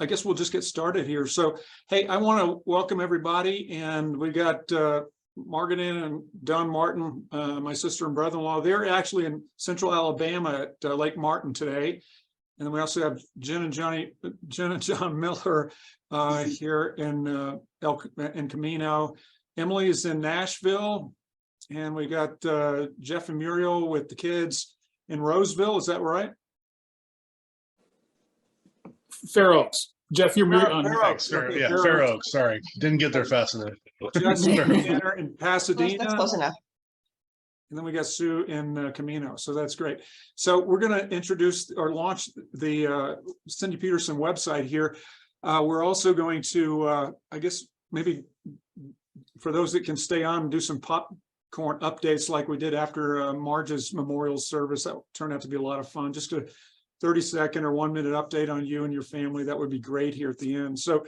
I guess we'll just get started here. So, hey, I want to welcome everybody, and we got Margaret and Don Martin, my sister and brother-in-law. They're actually in Central Alabama at Lake Martin today, and then we also have Jen and John Miller here in Camino. Emily is in Nashville, and we got Jeff and Muriel with the kids in Roseville. Is that right? Fair Oaks. Jeff, you're on. Fair Oaks. Okay, yeah, Fair Oaks. Sorry, didn't get there fast enough. Jesse in Pasadena. That's close enough. And then we got Sue in Camino. So that's great. So we're going to introduce or launch the Cindy Peterson website here. We're also going to, I guess, maybe for those that can stay on and do some popcorn updates like we did after Marge's memorial service. That turned out to be a lot of fun. Just a 30-second or 1-minute update on you and your family. That would be great here at the end. So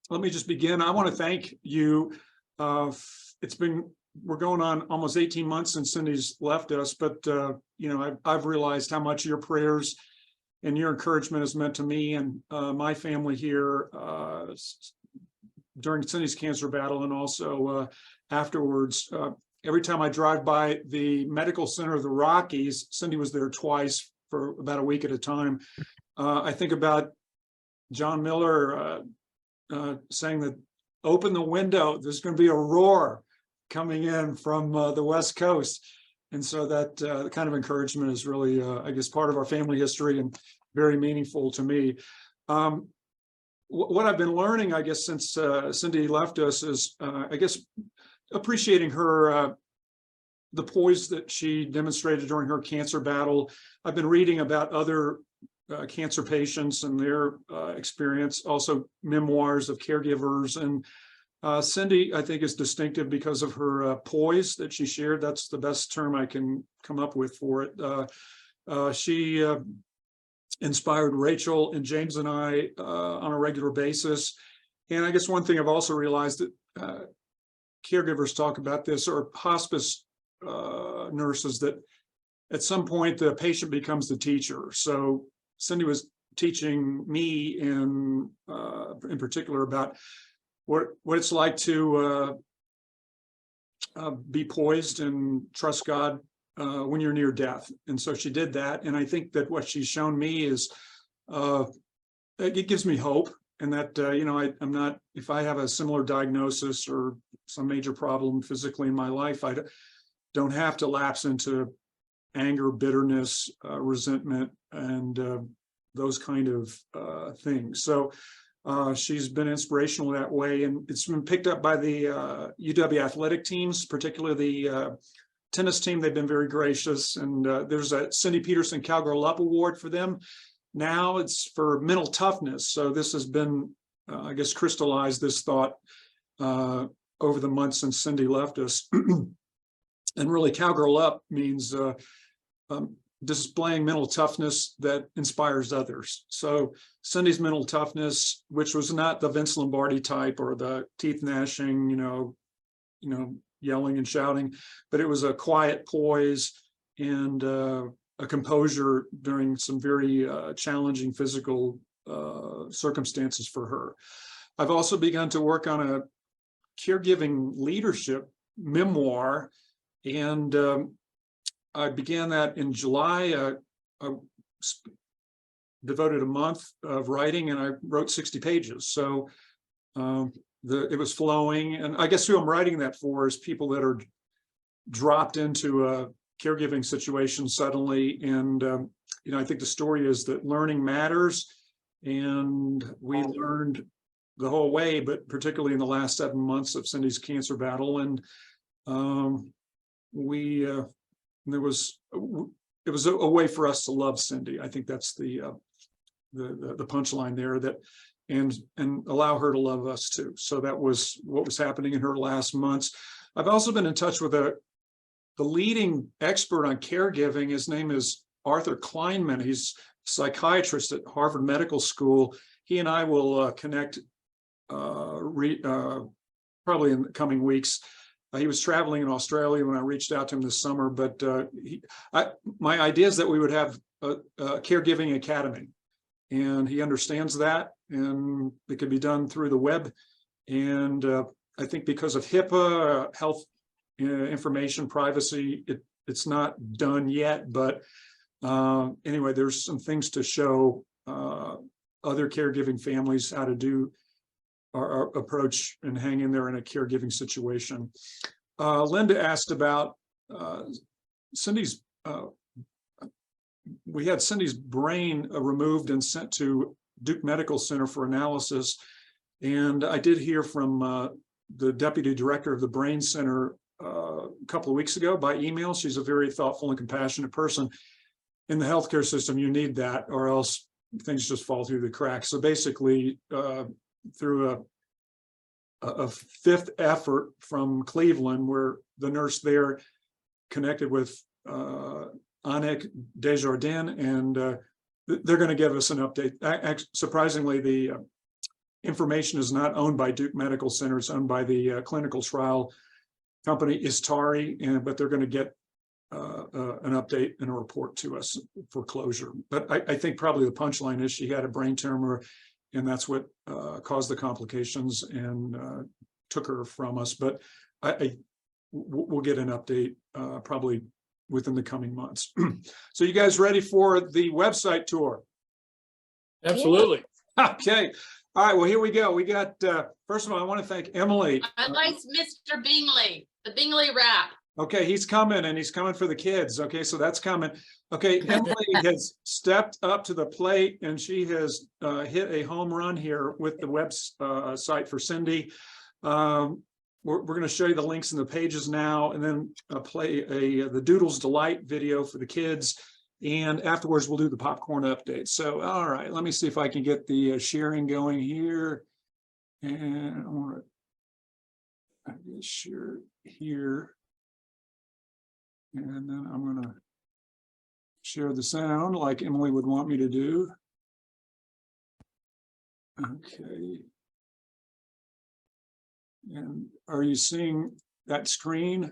let me just begin. I want to thank you. We're going on almost 18 months since Cindy's left us, but you know, I've realized how much your prayers and your encouragement has meant to me and my family here during Cindy's cancer battle, and also afterwards. Every time I drive by the medical center of the Rockies, Cindy was there twice for about a week at a time. I think about John Miller saying that, open the window, there's going to be a roar coming in from the West Coast. And so that kind of encouragement is really, I guess, part of our family history and very meaningful to me. What I've been learning, I guess, since Cindy left us is, I guess, appreciating her the poise that she demonstrated during her cancer battle. I've been reading about other cancer patients and their experience, also memoirs of caregivers. And Cindy, I think, is distinctive because of her poise that she shared. That's the best term I can come up with for it. She inspired Rachel and James and I on a regular basis. And I guess one thing I've also realized that caregivers talk about this, or hospice nurses, that at some point the patient becomes the teacher. So Cindy was teaching me in particular about what it's like to be poised and trust God when you're near death. And so she did that. And I think that what she's shown me is it gives me hope. And that, you know, I'm not, if I have a similar diagnosis or some major problem physically in my life, I don't have to lapse into anger, bitterness, resentment, and those kind of things. So she's been inspirational that way, and it's been picked up by the UW athletic teams, particularly the tennis team. They've been very gracious, and there's a Cindy Peterson Cowgirl Up Award for them. Now it's for mental toughness. So this has been, I guess, crystallized this thought over the months since Cindy left us. And really, Cowgirl Up means displaying mental toughness that inspires others. So Cindy's mental toughness, which was not the Vince Lombardi type or the teeth gnashing, you know, yelling and shouting, but it was a quiet poise and a composure during some very challenging physical circumstances for her. I've also begun to work on a caregiving leadership memoir, and I began that in July. I devoted a month of writing, and I wrote 60 pages. So it was flowing. And I guess who I'm writing that for is people that are dropped into a caregiving situation suddenly. And, you know, I think the story is that learning matters. And we learned the whole way, but particularly in the last 7 months of Cindy's cancer battle. And it was a way for us to love Cindy. I think that's the punchline there, that and allow her to love us too. So that was what was happening in her last months. I've also been in touch with the leading expert on caregiving. His name is Arthur Kleinman. He's a psychiatrist at Harvard Medical School. He and I will connect probably in the coming weeks. He was traveling in Australia when I reached out to him this summer, but my idea is that we would have a caregiving academy, and he understands that. and it could be done through the web. And I think because of HIPAA, health information privacy, it's not done yet. But anyway, there's some things to show other caregiving families how to do our approach and hang in there in a caregiving situation. Linda asked about Cindy's. We had Cindy's brain removed and sent to Duke Medical Center for analysis. And I did hear from the deputy director of the Brain Center a couple of weeks ago by email. She's a very thoughtful and compassionate person. In the healthcare system, you need that, or else things just fall through the cracks. So basically, through a fifth effort from Cleveland, where the nurse there connected with Anik Desjardins, and they're going to give us an update. Surprisingly, the information is not owned by Duke Medical Center. It's owned by the clinical trial company Istari, but they're going to get an update and a report to us for closure. But I think probably the punchline is she had a brain tumor, and that's what caused the complications and took her from us. But we'll get an update probably within the coming months. So you guys ready for the website tour? Absolutely. Okay. All right. Well, here we go. We got, first of all, I want to thank Emily. I'd like Mr. Bingley, the Bingley rap. Okay, he's coming, and he's coming for the kids. Okay, so that's coming. Okay, Emily has stepped up to the plate, and she has hit a home run here with the website for Cindy. We're going to show you the links in the pages now, and then play the Doodles Delight video for the kids. And afterwards, we'll do the popcorn update. So, all right, let me see if I can get the sharing going here. And I want to share here. And then I'm going to share the sound like Emily would want me to do. Okay. And are you seeing that screen?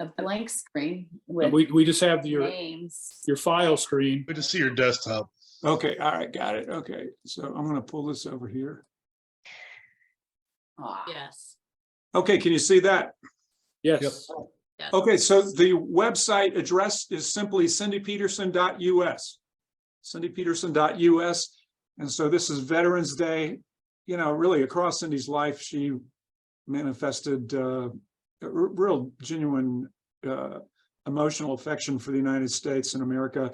A blank screen with We just have names. your file screen. Good to see your desktop. Okay, all right, got it. Okay, so I'm going to pull this over here. Aw. Yes. Okay, can you see that? Yes. Yes. Okay, so the website address is simply cindypeterson.us. cindypeterson.us. And so this is Veterans Day. You know, really across Cindy's life, she manifested a real genuine emotional affection for the United States and America.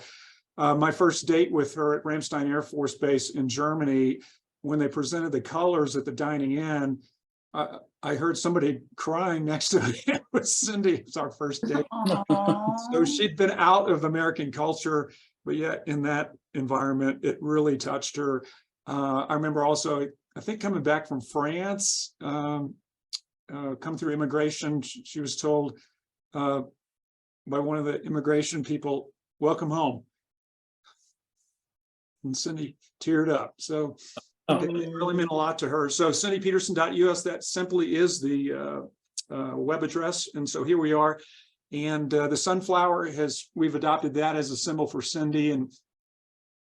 My first date with her at Ramstein Air Force Base in Germany, when they presented the colors at the dining in, I heard somebody crying next to me. It was Cindy. It's our first date. So she'd been out of American culture, but yet in that environment, it really touched her. I remember also, I think coming back from France, come through immigration, she was told by one of the immigration people, "Welcome home." And Cindy teared up. So it really meant a lot to her. So cindypeterson.us, that simply is the web address. And so here we are. And the sunflower we've adopted that as a symbol for Cindy. And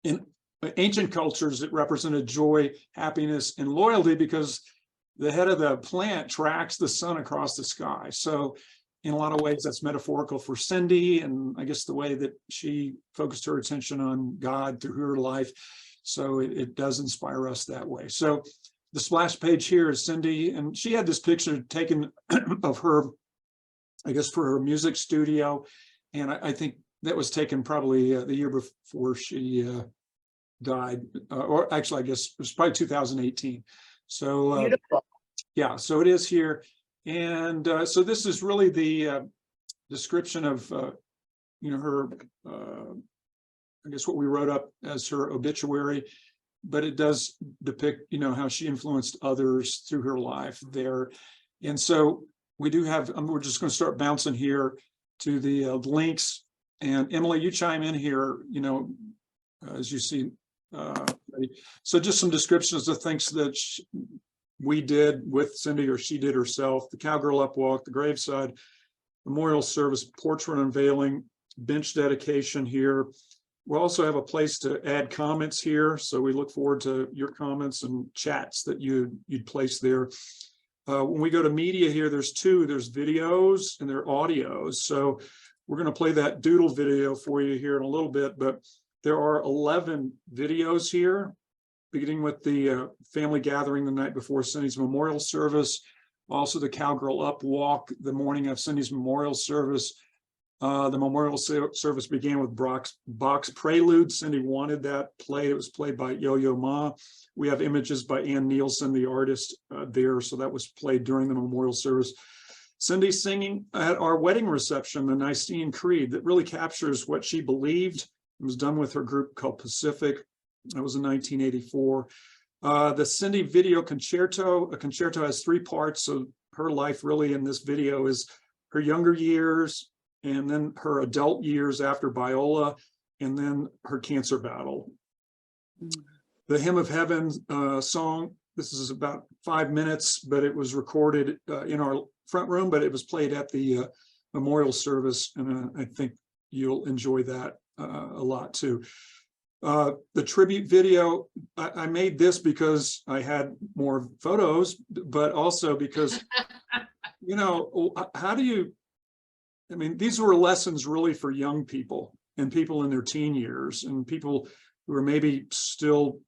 in ancient cultures, it represented joy, happiness, and loyalty because the head of the plant tracks the sun across the sky. So in a lot of ways, that's metaphorical for Cindy, and I guess the way that she focused her attention on God through her life. So it does inspire us that way. So the splash page here is Cindy, and she had this picture taken of her, I guess, for her music studio. And I think that was taken probably the year before she died, or actually, I guess it was probably 2018. So Beautiful. yeah, so it is here. And so this is really the description of, her, I guess what we wrote up as her obituary, but it does depict, how she influenced others through her life there. And so we do have, we're just going to start bouncing here to the links. And Emily, you chime in here, as you see. So just some descriptions of things that we did with Cindy or she did herself: the Cowgirl Upwalk, the graveside, memorial service, portrait unveiling, bench dedication here, we'll also have a place to add comments here. So we look forward to your comments and chats that you'd place there. When we go to media here, there's videos and there are audios. So we're going to play that doodle video for you here in a little bit, but there are 11 videos here, beginning with the family gathering the night before Cindy's memorial service, also the Cowgirl Up walk the morning of Cindy's memorial service. The memorial service began with Bach's Prelude. Cindy wanted that played. It was played by Yo-Yo Ma. We have images by Ann Nielsen, the artist, there. So that was played during the memorial service. Cindy singing at our wedding reception, the Nicene Creed, that really captures what she believed. It was done with her group called Pacific. That was in 1984. The Cindy video concerto. A concerto has 3 parts. So her life really in this video is her younger years, and then her adult years after Biola, and then her cancer battle. The Hymn of Heaven song, this is about 5 minutes, but it was recorded in our front room, but it was played at the memorial service, and I think you'll enjoy that a lot too. The tribute video, I made this because I had more photos, but also because, you know, how do you, I mean, these were lessons really for young people and people in their teen years and people who are maybe still,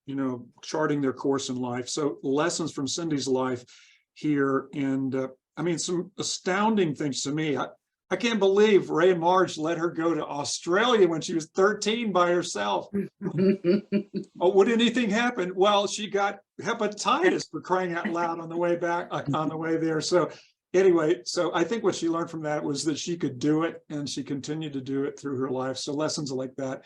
you know, charting their course in life. So lessons from Cindy's life here. And I mean, some astounding things to me. I can't believe Ray and Marge let her go to Australia when she was 13 by herself. Oh, would anything happen? Well, she got hepatitis, for crying out loud, on the way back, on the way there. So anyway, so I think what she learned from that was that she could do it, and she continued to do it through her life. So lessons like that.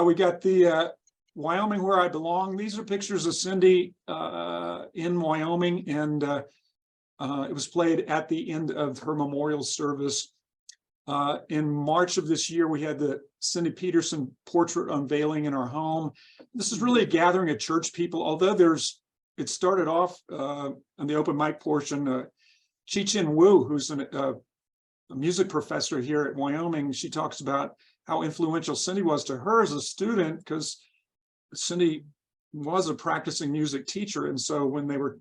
We got the Wyoming Where I Belong. These are pictures of Cindy in Wyoming, and it was played at the end of her memorial service. In March of this year, we had the Cindy Peterson portrait unveiling in our home. This is really a gathering of church people, although it started off on the open mic portion. Chi-Chin Wu, who's a music professor here at Wyoming, she talks about how influential Cindy was to her as a student, because Cindy was a practicing music teacher. And so when they were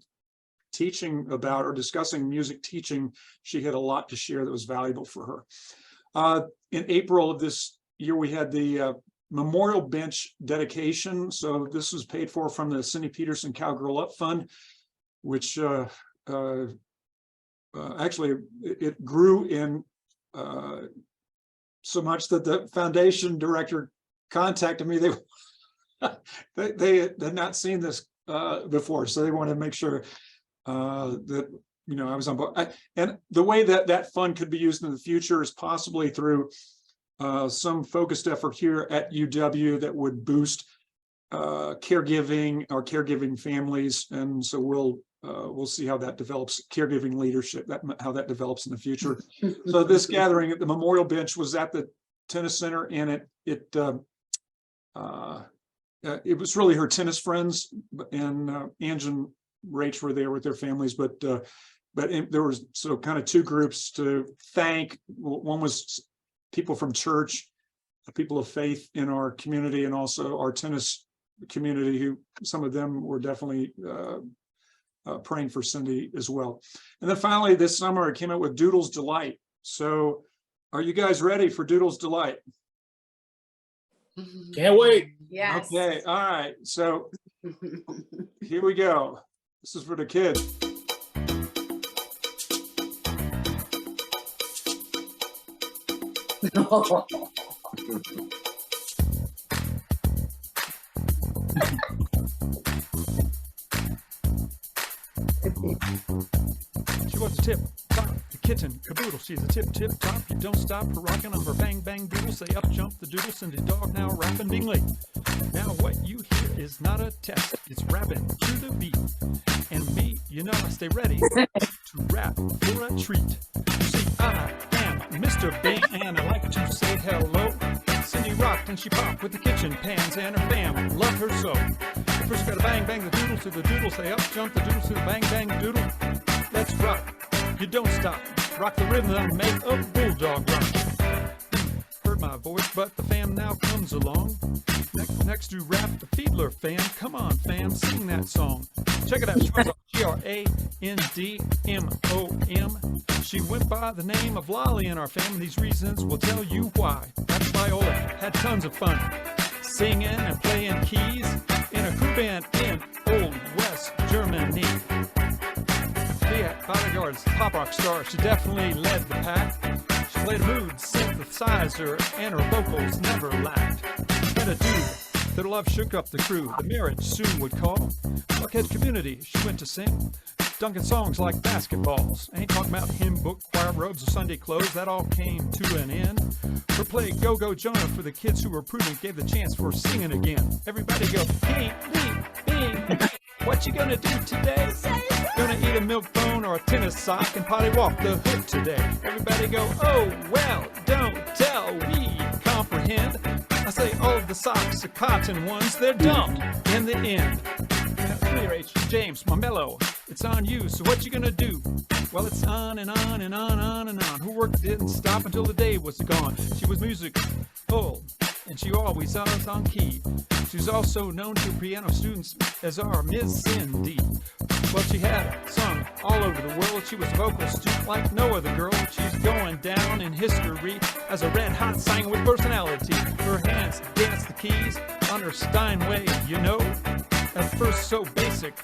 teaching about or discussing music teaching, she had a lot to share that was valuable for her. In April of this year, we had the memorial bench dedication. So this was paid for from the Cindy Peterson Cowgirl Up Fund, which actually it grew in so much that the foundation director contacted me. They had not seen this before, so they wanted to make sure that, you know, I was on board. And the way that that fund could be used in the future is possibly through some focused effort here at UW that would boost caregiving or caregiving families. And so we'll see how that develops, caregiving leadership, how that develops in the future. So this gathering at the Memorial Bench was at the tennis center, and it was really her tennis friends, and Ange and Rach were there with their families, but there was kind of 2 groups to thank. One was people from church, people of faith in our community, and also our tennis community, who some of them were definitely praying for Cindy as well. And then finally this summer I came out with Doodle's Delight. So are you guys ready for Doodle's Delight? Can't wait. Yes. Okay, all right, so here we go. This is for the kids. She was a tip top, the kitten caboodle. She's a tip top. You don't stop her rocking on her bang bang doodle. Say up jump the doodle. Cindy dog now rapping Bingley. Now what you hear is not a test. It's rapping to the beat. And me, you know, I stay ready to rap for a treat. See, I am Mr. Bing, and I like to say hello. Cindy rocked and she popped with the kitchen pans, and her fam loved her so. First gotta bang bang the doodle to the doodle. Say up jump the doodle to the bang bang doodle. Let's rock. You don't stop. Rock the rhythm and make a bulldog run. Heard my my voice, but the fam now comes along. Next to rap, the Fiedler fam. Come on, fam, sing that song. Check it out. She was a Grandmom. She went by the name of Lolly in our family. These reasons will tell you why. That's Viola had tons of fun singing and playing keys in a crew band in Old West Germany. She had bodyguards, pop rock star. She definitely led the pack. She played a mood synthesizer and her vocals never lacked. Met a dude. Their love shook up the crew. The marriage soon would call. Buckhead community, she went to sing. Duncan songs like basketballs. I ain't talking about hymn book, choir robes, or Sunday clothes. That all came to an end. Her play Go-Go Jonah for the kids who were prudent gave the chance for singing again. Everybody go, hey, bing, bing. What you gonna do today? Gonna eat a milk bone or a tennis sock and potty walk the hood today. Everybody go, oh, well, don't tell, we comprehend. I say all of the socks are cotton ones, they're dumped in the end. H, James, my mellow, it's on you, so what you gonna do? Well, it's on and on and on and on. Her work didn't stop until the day was gone. She was musical, and she always was on key. She's also known to piano students as our Miss Cindy. Well, she had sung all over the world. She was a vocal student like no other girl. She's going down in history as a red-hot singer with personality. Her hands dance the keys on her Steinway, you know. At first so basic,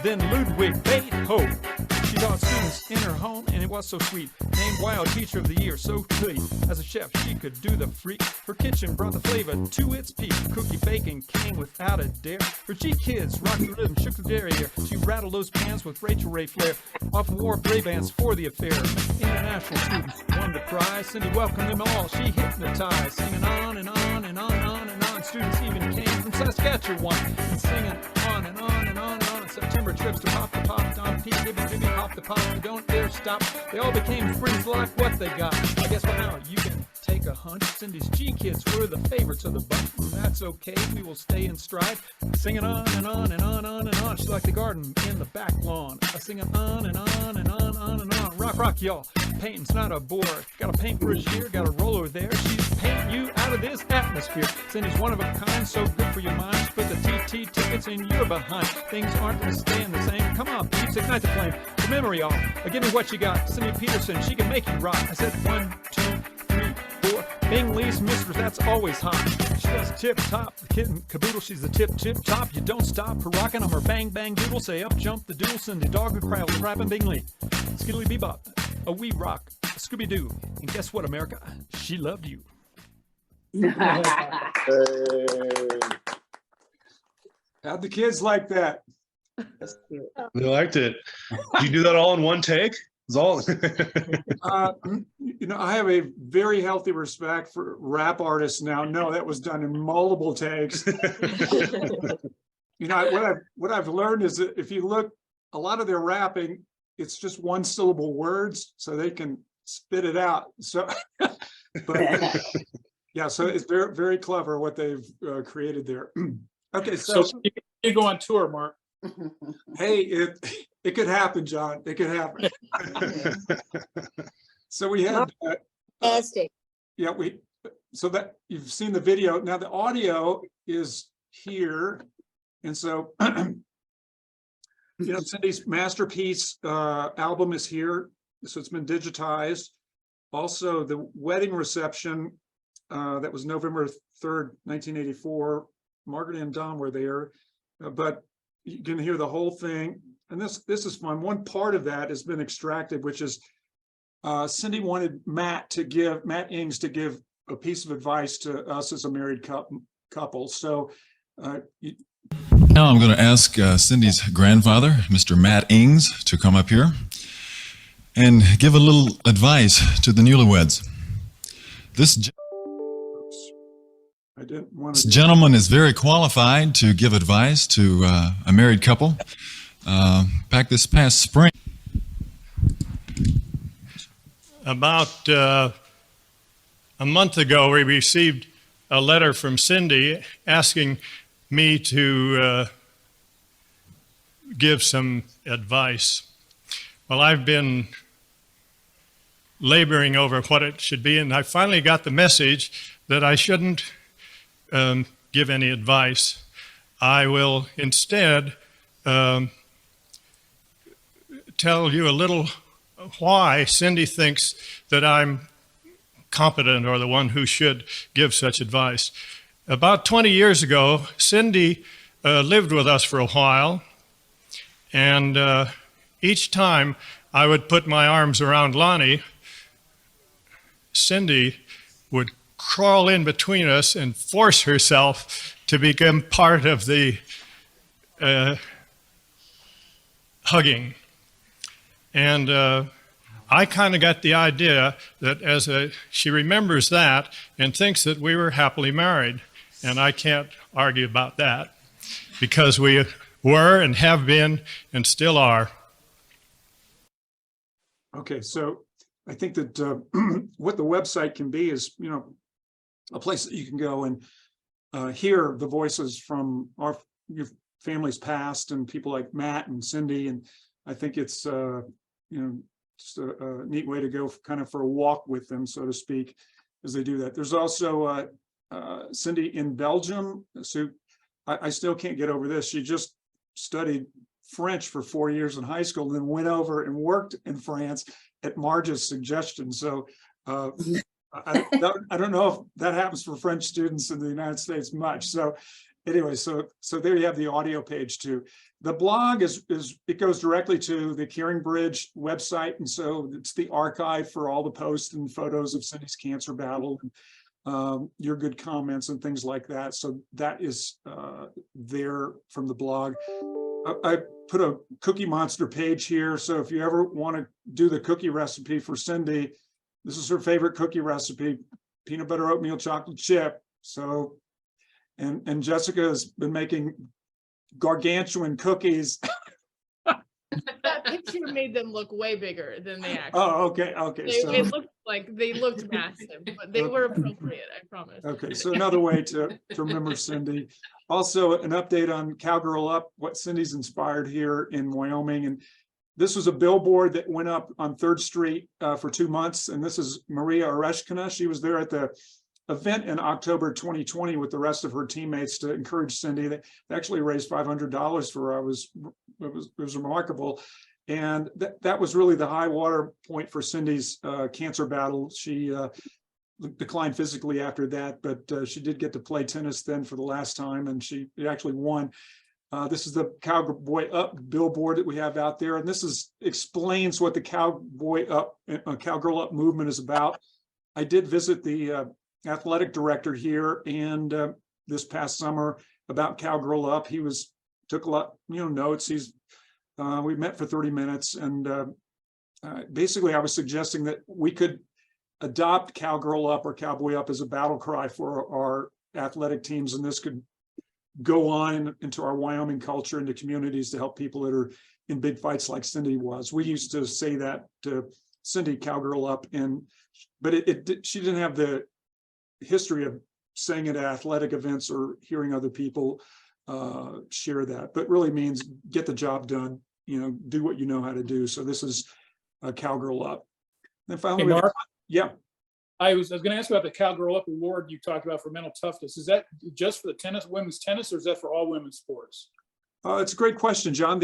then Ludwig Beethoven. She taught students in her home, and it was so sweet. Named Wild Teacher of the Year, so clean. As a chef, she could do the freak. Her kitchen brought the flavor to its peak. Cookie baking came without a dare. Her G-Kids rocked the rhythm, shook the derriere. She rattled those pans with Rachel Ray Flair. Often wore Ray-Bans for the affair. International students won the prize. Cindy welcomed them all. She hypnotized, singing on and on and on and on and on. Students even came from Saskatchewan and singing on and on and on and on. September trips to Pop the Pop, Don Pete, Gibby, Hop the Pop, you don't dare stop. They all became friends like what they got. I guess by now you can take a hunch. Cindy's G-Kids were the favorites of the bunch. And that's okay, we will stay in stride. Singing on and on and on and on. She's like the garden in the back lawn. Singing on and on and on and on. Rock, rock, y'all. Painting's not a bore. Got a paintbrush here, got a roller there. She's painting you out of this atmosphere. Cindy's one of a kind, so good for your mind. She put the TT tickets in your behind. Things aren't gonna stay the same. Come on, peeps, ignite the flame. Remember, y'all, give me what you got. Cindy Peterson, she can make you rock. I said 1, 2, 3, 4. Bingley's mistress, that's always hot. She does tip top, the kitten caboodle. She's the tip top. You don't stop her rocking on her bang bang doodle. Say up jump the doodle. Cindy dog who crowd rapping Bingley. Skiddly bebop, a wee rock, a Scooby Doo. And guess what, America? She loved you. How'd the kids like that? They liked it. Did you do that all in one take? It's all. I have a very healthy respect for rap artists now. No, that was done in multiple takes. What I've learned is that if you look, a lot of their rapping, it's just one syllable words, so they can spit it out. So, but yeah, so it's very, very clever what they've created there. Okay, So you go on tour, Mark. hey, it could happen, John. It could happen. So we had, Fantastic. yeah, so that you've seen the video. Now the audio is here, and so Cindy's masterpiece album is here, so it's been digitized. Also, the wedding reception that was November 3rd, 1984. Margaret and Don were there, but you can hear the whole thing. And this is fun. One part of that has been extracted, which is Cindy wanted Matt Ings to give a piece of advice to us as a married couple. So now I'm going to ask Cindy's grandfather, Mr. Matt Ings, to come up here and give a little advice to the newlyweds. This gentleman is very qualified to give advice to a married couple. Back this past spring. About a month ago, we received a letter from Cindy asking me to give some advice. Well, I've been laboring over what it should be. And I finally got the message that I shouldn't give any advice. I will instead tell you a little why Cindy thinks that I'm competent or the one who should give such advice. About 20 years ago, Cindy lived with us for a while, and each time I would put my arms around Lonnie, Cindy would crawl in between us and force herself to become part of the hugging. And I kind of got the idea that she remembers that and thinks that we were happily married. And I can't argue about that because we were and have been and still are. Okay, so I think that what the website can be is, you know, a place that you can go and hear the voices from your family's past and people like Matt and Cindy. And I think it's, you know, just a neat way to go kind of for a walk with them, so to speak, as they do that. There's also Cindy in Belgium. So I still can't get over this. She just studied French for 4 years in high school, and then went over and worked in France at Marge's suggestion. So I don't know if that happens for French students in the United States much. So anyway, so there you have the audio page too. The blog it goes directly to the Caring Bridge website, and so it's the archive for all the posts and photos of Cindy's cancer battle, and your good comments and things like that. So that is there from the blog. I put a Cookie Monster page here, so if you ever want to do the cookie recipe for Cindy, this is her favorite cookie recipe: peanut butter oatmeal chocolate chip. So, and Jessica has been making gargantuan cookies. That picture made them look way bigger than they actually. Oh, okay. It looked like they looked massive, but they were appropriate, I promise. Okay, so another way to remember Cindy. Also, an update on Cowgirl Up, what Cindy's inspired here in Wyoming. And this was a billboard that went up on 3rd Street for 2 months. And this is Maria Oreshkina. She was there at the event in October 2020 with the rest of her teammates to encourage Cindy. They actually raised $500 for her. It was remarkable. And that was really the high water point for Cindy's cancer battle. She declined physically after that, but she did get to play tennis then for the last time, and she actually won. This is the Cowboy Up billboard that we have out there, and this explains what the Cowgirl Up movement is about. I did visit the athletic director here, and this past summer about Cowgirl Up. He took a lot, notes. We met for 30 minutes, and basically I was suggesting that we could adopt Cowgirl Up or Cowboy Up as a battle cry for our athletic teams, and this could go on into our Wyoming culture, into communities, to help people that are in big fights like Cindy was. We used to say that to Cindy, Cowgirl Up, but she didn't have the history of saying it at athletic events or hearing other people share that, but really means get the job done, do what you know how to do. So this is Cowgirl Up. And finally, Hey, Mark, yeah. I was going to ask about the Cowgirl Up award you talked about for mental toughness. Is that just for the women's tennis, or is that for all women's sports? It's a great question, John.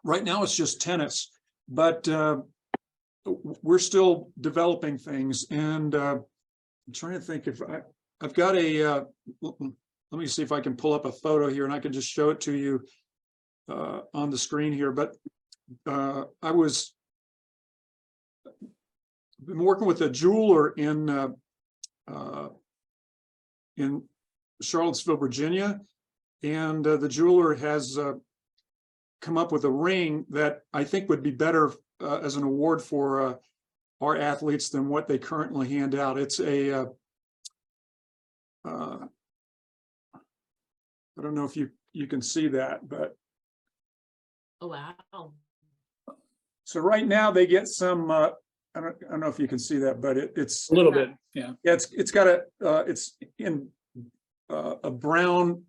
Right now it's just tennis, but we're still developing things, and I'm trying to think if I've got a. Let me see if I can pull up a photo here, and I can just show it to you on the screen here. But I was been working with a jeweler in Charlottesville, Virginia, and the jeweler has come up with a ring that I think would be better as an award for our athletes than what they currently hand out. It's a I don't know if you can see that, but Oh, wow. so right now they get some. I don't know if you can see that, but it's A little bit, yeah. Yeah, it's got it's in a brown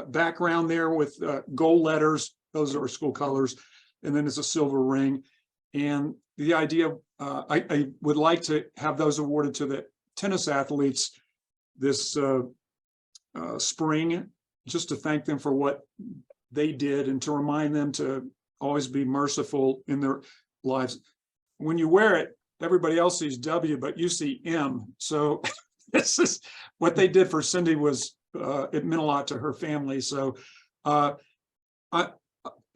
background there with gold letters. Those are school colors, and then it's a silver ring. And the idea, I would like to have those awarded to the tennis athletes this spring, just to thank them for what they did and to remind them to always be merciful in their lives. When you wear it, everybody else sees W, but you see M. So this is what they did for Cindy was, it meant a lot to her family. So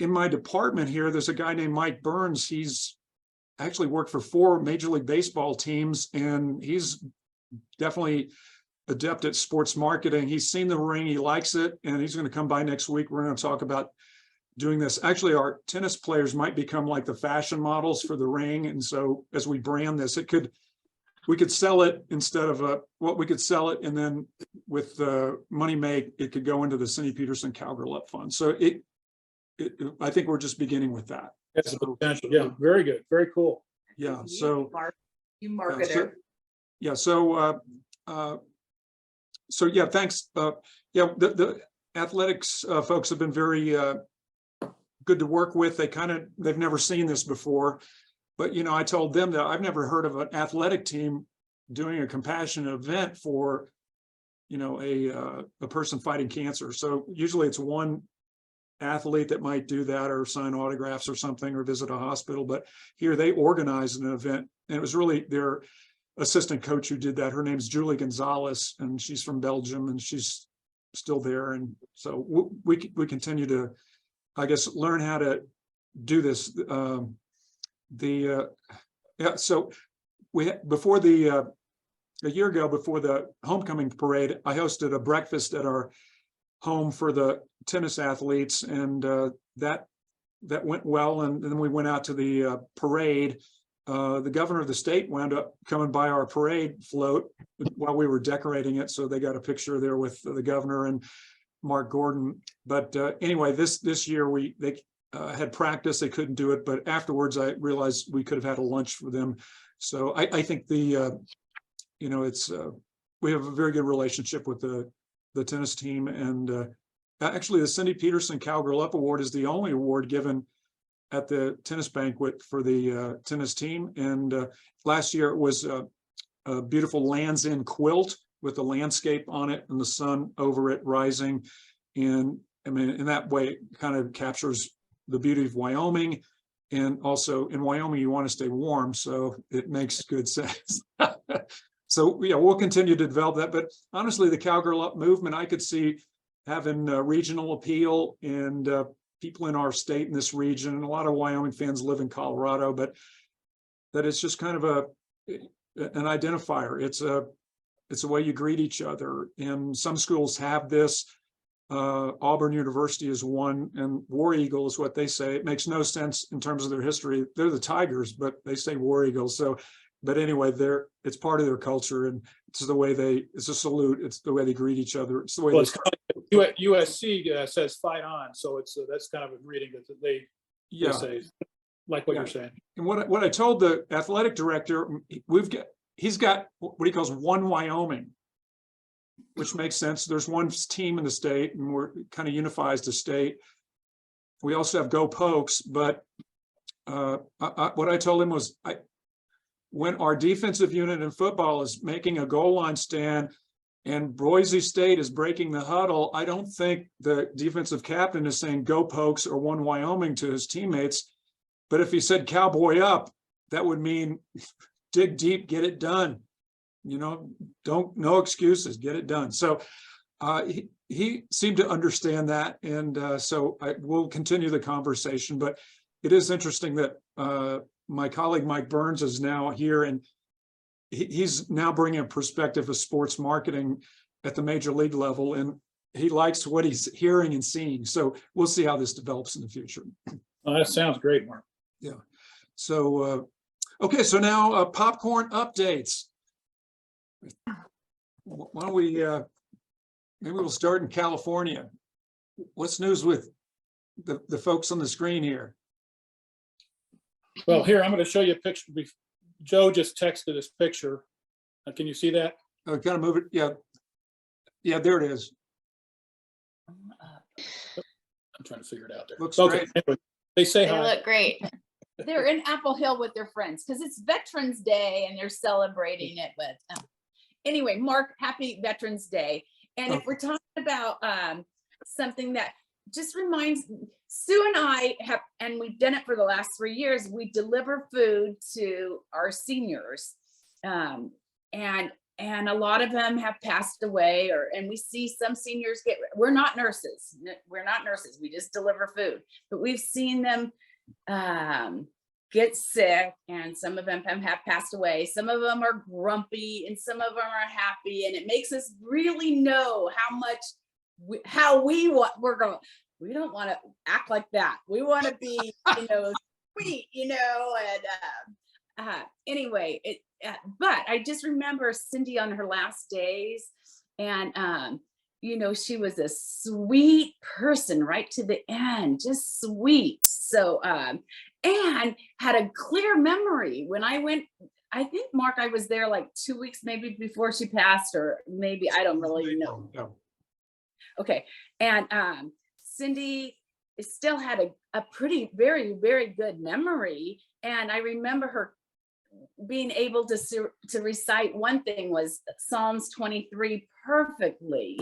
in my department here, there's a guy named Mike Burns. He's actually worked for 4 Major League Baseball teams, and he's definitely adept at sports marketing. He's seen the ring, he likes it, and he's going to come by next week. We're going to talk about doing this. Actually, our tennis players might become like the fashion models for the ring. And so as we brand this, we could sell it instead of we could sell it, and then with the money make, it could go into the Cindy Peterson Cowgirl Up Fund. So I think we're just beginning with that. That's the potential. Yeah, very good. Very cool. Yeah. So You marketer. yeah. So yeah. Thanks. Yeah. The athletics folks have been very good to work with. They've never seen this before, but I told them that I've never heard of an athletic team doing a compassionate event for a person fighting cancer. So usually it's one athlete that might do that or sign autographs or something or visit a hospital, but here they organized an event, and it was really their assistant coach who did that. Her name's Julie Gonzalez, and she's from Belgium, and she's still there. And so we continue to, I guess, learn how to do this. So before a year ago, before the homecoming parade, I hosted a breakfast at our home for the tennis athletes, and that went well. And then we went out to the parade. The governor of the state wound up coming by our parade float while we were decorating it, so they got a picture there with the governor and Mark Gordon. But anyway, this year they had practice. They couldn't do it, but afterwards I realized we could have had a lunch for them. So I think it's we have a very good relationship with the tennis team. And actually, the Cindy Peterson Cowgirl Up Award is the only award given at the tennis banquet for the tennis team. And last year it was a beautiful Land's End quilt with the landscape on it and the sun over it rising. And I mean, in that way, it kind of captures the beauty of Wyoming. And also in Wyoming, you want to stay warm, so it makes good sense. So yeah, we'll continue to develop that. But honestly, the Cowgirl Up movement, I could see having regional appeal, and people in our state in this region, and a lot of Wyoming fans live in Colorado, but that it's just kind of an identifier. It's a way you greet each other. And some schools have this. Auburn University is one, and War Eagle is what they say. It makes no sense in terms of their history. They're the Tigers, but they say War Eagle. So, but anyway, it's part of their culture, and it's the way it's a salute. It's the way they greet each other. It's the way USC says fight on. So that's kind of a greeting that they say, like what you're saying. And what I told the athletic director, he's got what he calls one Wyoming, which makes sense. There's one team in the state, and we're kind of unifies the state. We also have Go Pokes, but what I told him was, when our defensive unit in football is making a goal line stand and Boise State is breaking the huddle, I don't think the defensive captain is saying Go Pokes or one Wyoming to his teammates. But if he said Cowboy Up, that would mean dig deep, get it done. No excuses, get it done. So he seemed to understand that. And so we'll continue the conversation. But it is interesting that my colleague Mike Burns is now here, and he's now bringing a perspective of sports marketing at the major league level, and he likes what he's hearing and seeing. So we'll see how this develops in the future. Oh, that sounds great, Mark. Yeah. So, okay. So now popcorn updates. Why don't we, maybe we'll start in California. What's news with the folks on the screen here? Well, here, I'm going to show you a picture. Joe just texted this picture. Can you see that? Oh, kind of move it. Yeah. Yeah, there it is. I'm trying to figure it out there. Looks okay. great. Anyway, they say They hi. look great. they're in Apple Hill with their friends because it's Veterans Day and they're celebrating it with. Anyway, Mark, happy Veterans Day. And if we're talking about something that just reminds, Sue and I have, and we've done it for the last 3 years, we deliver food to our seniors. And a lot of them have passed away, and we see some seniors we're not nurses. We're not nurses. We just deliver food, but we've seen them get sick, and some of them have passed away. Some of them are grumpy and some of them are happy. And it makes us really know how much, we don't want to act like that. We want to be, sweet, and anyway, but I just remember Cindy on her last days, and she was a sweet person right to the end, just sweet. So and had a clear memory. When I went, I think, Mark, I was there like 2 weeks maybe before she passed, or maybe, I don't really know. Yeah. Okay. And Cindy still had a pretty, very, very good memory. And I remember her being able to recite, one thing was Psalms 23 perfectly,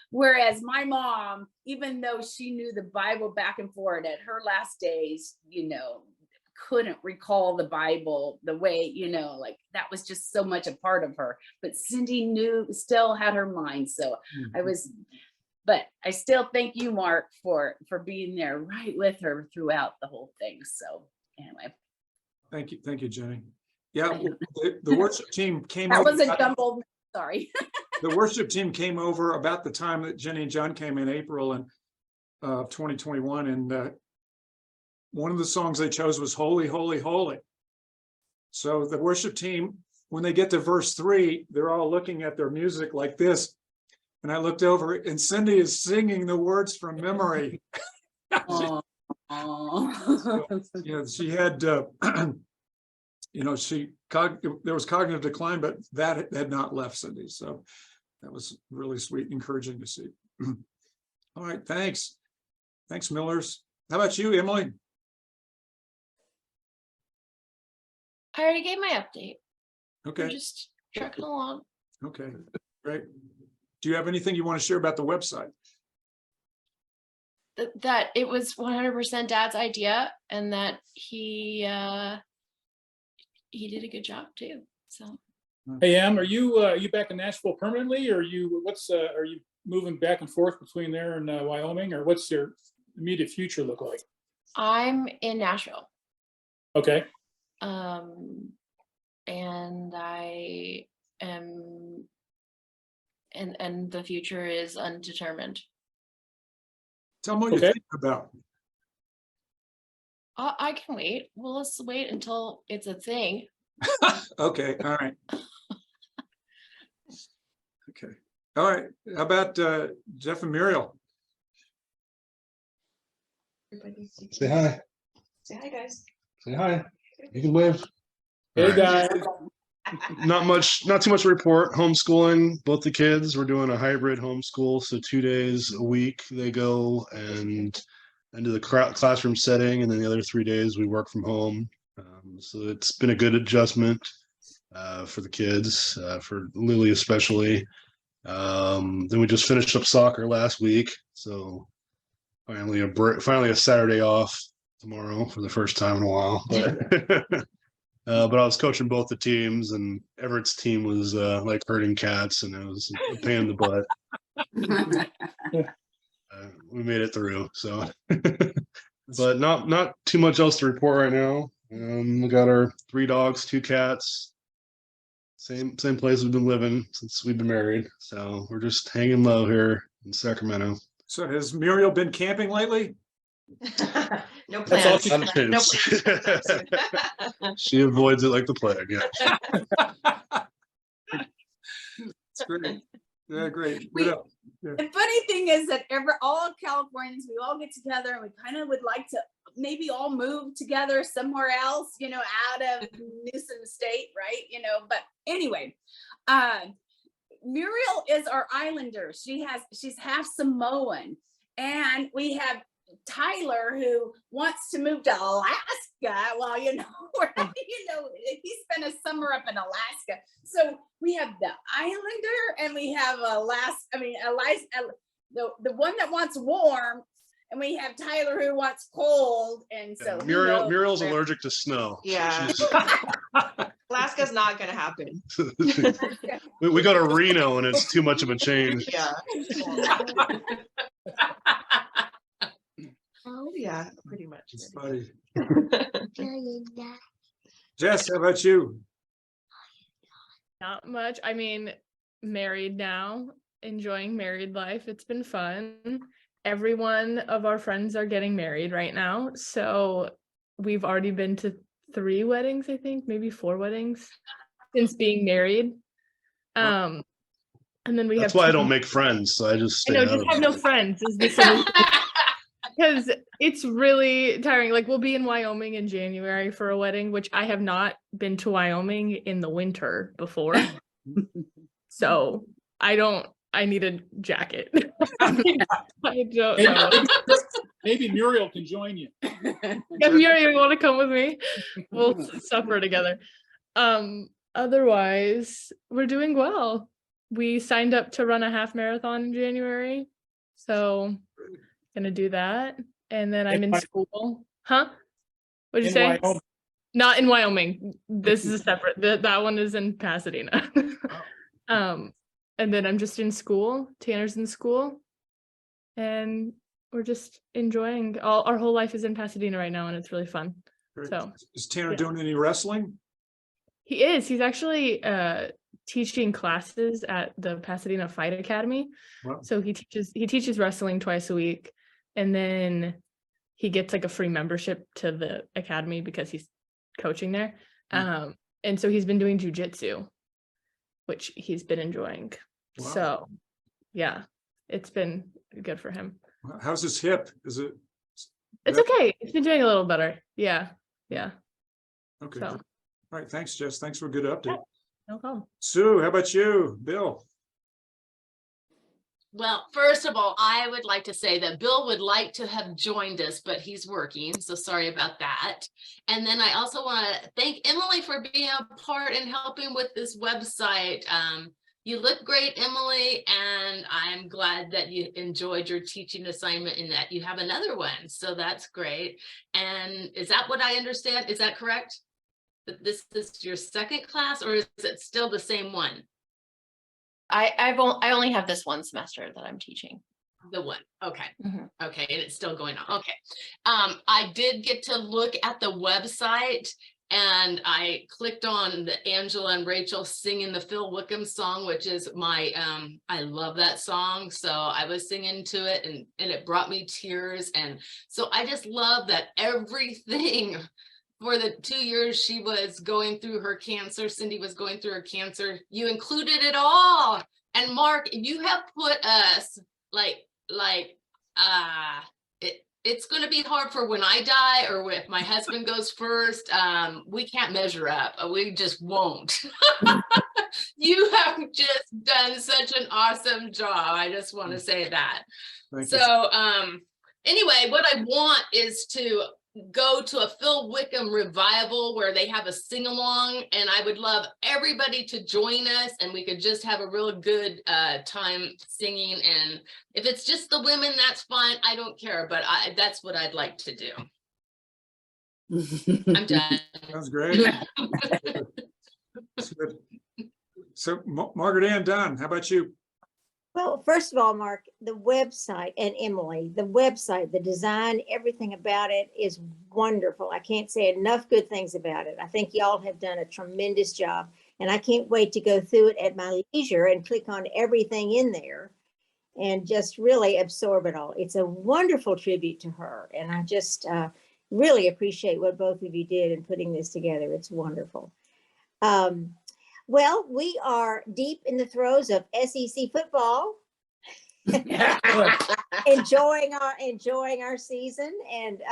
whereas my mom, even though she knew the Bible back and forth, at her last days, couldn't recall the Bible the way, like that was just so much a part of her. But Cindy still had her mind. So but I still thank you, Mark, for being there right with her throughout the whole thing. So anyway. Thank you, Jenny. Yeah, the worship team came That over. was a jumbled, sorry. The worship team came over about the time that Jenny and John came in April of 2021, and one of the songs they chose was "Holy, Holy, Holy." So the worship team, when they get to verse 3, they're all looking at their music like this, and I looked over, and Cindy is singing the words from memory. Oh. So, she had, there was cognitive decline, but that had not left Cindy. So that was really sweet, encouraging to see. All right, thanks. Thanks, Millers. How about you, Emily? I already gave my update. Okay. I'm just trucking along. Okay, great. Do you have anything you want to share about the website? That it was 100% Dad's idea, and that he did a good job too. So. Hey, Em, are you back in Nashville permanently, or are you moving back and forth between there and Wyoming, or what's your immediate future look like? I'm in Nashville. Okay. And I am, and the future is undetermined. Tell me what you think about. I can wait. Well, let's wait until it's a thing. Okay, all right. Okay, all right. How about Jeff and Muriel? Say hi. Say hi, guys. Say hi. You can wave. Hey, All right. guys. Not too much to report. Homeschooling both the kids. We're doing a hybrid homeschool, so 2 days a week they go and into the classroom setting, and then the other 3 days we work from home. So it's been a good adjustment for the kids, for Lily especially. Then we just finished up soccer last week, so finally a Saturday off tomorrow for the first time in a while. But I was coaching both the teams, and Everett's team was like herding cats, and it was a pain in the butt. We made it through, so. But not too much else to report right now. We got our 3 dogs, 2 cats. Same place we've been living since we've been married. So we're just hanging low here in Sacramento. So has Muriel been camping lately? No That's all plans. she- No plans. She avoids it like the plague. Yeah. It's great. Yeah, great. The funny thing is that all Californians, we all get together and we kind of would like to maybe all move together somewhere else, out of Newsom State, right? But anyway, Muriel is our Islander. She's half Samoan, and we have Tyler, who wants to move to Alaska. Well, you know, he spent a summer up in Alaska. So we have the Islander and we have the one that wants warm, and we have Tyler who wants cold. And so Muriel's allergic to snow. Yeah. Alaska's not gonna happen. We go to Reno and it's too much of a change. Yeah. Oh, yeah, pretty much. It's funny. Jess, how about you? Not much. I mean, married now, enjoying married life. It's been fun. Every one of our friends are getting married right now. So we've already been to 3 weddings, I think, maybe 4 weddings since being married. And then we That's have why I don't make friends. So I just stay out just of have it. no friends is the solution. Because it's really tiring. Like we'll be in Wyoming in January for a wedding, which I have not been to Wyoming in the winter before. So I need a jacket. I don't know. Maybe Muriel can join you. If you want to come with me, we'll suffer together. Otherwise, we're doing well. We signed up to run a half marathon in January. So gonna do that. And then I'm in school. Huh? What'd you say? Wyoming. Not in Wyoming. This is a separate, that one is in Pasadena. And then I'm just in school. Tanner's in school. And we're just enjoying our whole life is in Pasadena right now, and it's really fun. Great. So Is Tanner yeah. doing any wrestling? he is. He's actually teaching classes at the Pasadena Fight Academy. Wow. So he teaches wrestling twice a week, and then he gets like a free membership to the academy because he's coaching there. And so he's been doing jujitsu, which he's been enjoying. Wow. So yeah, it's been good for him. How's his hip? Is it? It's okay. It's been doing a little better. Yeah. Okay. So All right. Thanks, Jess. Thanks for a good update. no problem. Sue, how about you? Bill? Well, first of all, I would like to say that Bill would like to have joined us, but he's working, so sorry about that. And then I also want to thank Emily for being a part and helping with this website. You look great, Emily, and I'm glad that you enjoyed your teaching assignment and that you have another one, so that's great. And is that what I understand? Is that correct? That this is your second class, or is it still the same one? I only have this one semester that I'm teaching. The one. Okay. Mhm. Okay. And it's still going on. Okay. I did get to look at the website and I clicked on the Angela and Rachel singing the Phil Wickham song, which is my, I love that song. So I was singing to it and it brought me tears. And so I just love that everything for the 2 years she was going through her cancer, Cindy was going through her cancer, you included it all. And Mark, you have put us it's going to be hard for when I die or if my husband goes first. We can't measure up. We just won't. You have just done such an awesome job. I just want to say that. Thank you. So anyway, what I want is to go to a Phil Wickham revival where they have a sing-along, and I would love everybody to join us and we could just have a real good time singing. And if it's just the women, that's fine. I don't care, but that's what I'd like to do. I'm done. Sounds great. That's good. So Margaret Ann Dunn, how about you? Well, first of all, Mark, the website, and Emily, the website, the design, everything about it is wonderful. I can't say enough good things about it. I think y'all have done a tremendous job, and I can't wait to go through it at my leisure and click on everything in there and just really absorb it all. It's a wonderful tribute to her, and I just really appreciate what both of you did in putting this together. It's wonderful. Well, we are deep in the throes of SEC football, enjoying our season, and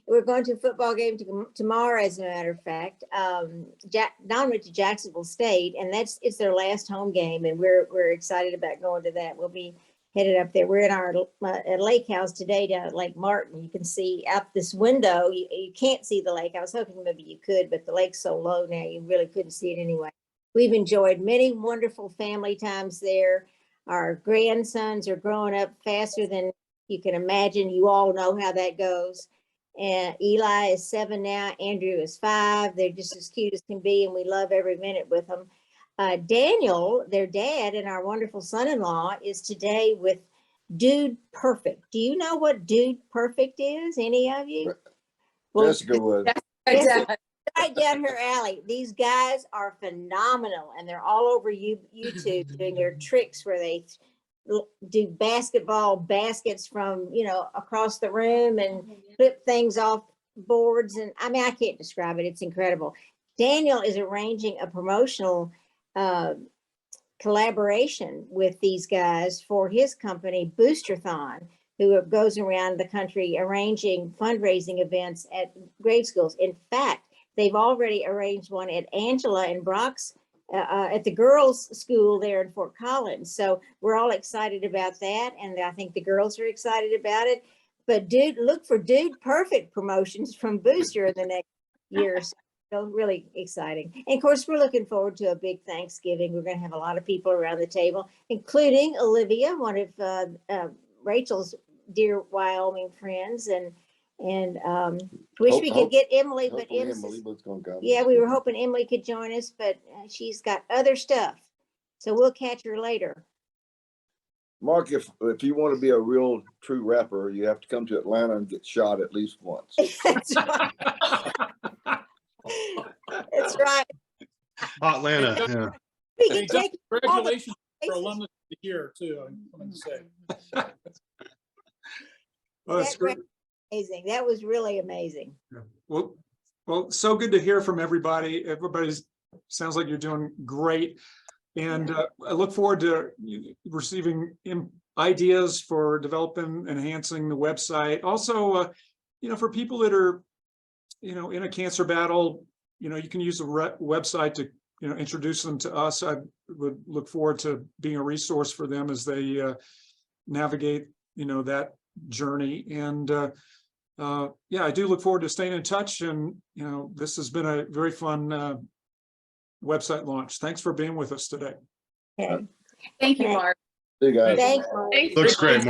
we're going to a football game tomorrow. As a matter of fact, Don went to Jacksonville State, and it's their last home game, and we're excited about going to that. We'll be headed up there. We're in our lake house today down at Lake Martin. You can see out this window. You can't see the lake. I was hoping maybe you could, but the lake's so low now you really couldn't see it anyway. We've enjoyed many wonderful family times there. Our grandsons are growing up faster than you can imagine. You all know how that goes. And Eli is 7 now. Andrew is 5. They're just as cute as can be, and we love every minute with them. Daniel, their dad, and our wonderful son-in-law is today with Dude Perfect. Do you know what Dude Perfect is? Any of you? Jessica would. Exactly. Right down her alley. These guys are phenomenal, and they're all over YouTube doing their tricks where they do basketball baskets from, you know, across the room and flip things off boards. And I mean, I can't describe it. It's incredible. Daniel is arranging a promotional collaboration with these guys for his company, Boosterthon, who goes around the country arranging fundraising events at grade schools. In fact, they've already arranged one at Angela and Brock's at the girls' school there in Fort Collins. So we're all excited about that. And I think the girls are excited about it. But look for Dude Perfect promotions from Booster in the next year or so. So really exciting. And of course, we're looking forward to a big Thanksgiving. We're going to have a lot of people around the table, including Olivia, one of Rachel's dear Wyoming friends. And wish we could get Emily, but Emily's gonna come. yeah, we were hoping Emily could join us, but she's got other stuff. So we'll catch her later. Mark, if you want to be a real true rapper, you have to come to Atlanta and get shot at least once. That's right. That's right. Atlanta, yeah. We Hey, can take all the congratulations for places. alumnus of the year too, I'm going to say. Well, that's That great. amazing. That was really amazing. Yeah. Well, so good to hear from everybody. Everybody's sounds like you're doing great. And I look forward to receiving ideas for developing, enhancing the website. Also, you know, for people that are, you know, in a cancer battle, you know, you can use the website to, you know, introduce them to us. I would look forward to being a resource for them as they navigate, you know, that journey. And yeah, I do look forward to staying in touch. And, you know, this has been a very fun website launch. Thanks for being with us today. Okay. Thank you, Mark. See you guys. Thanks, Mark. Thanks Looks for great, Mark.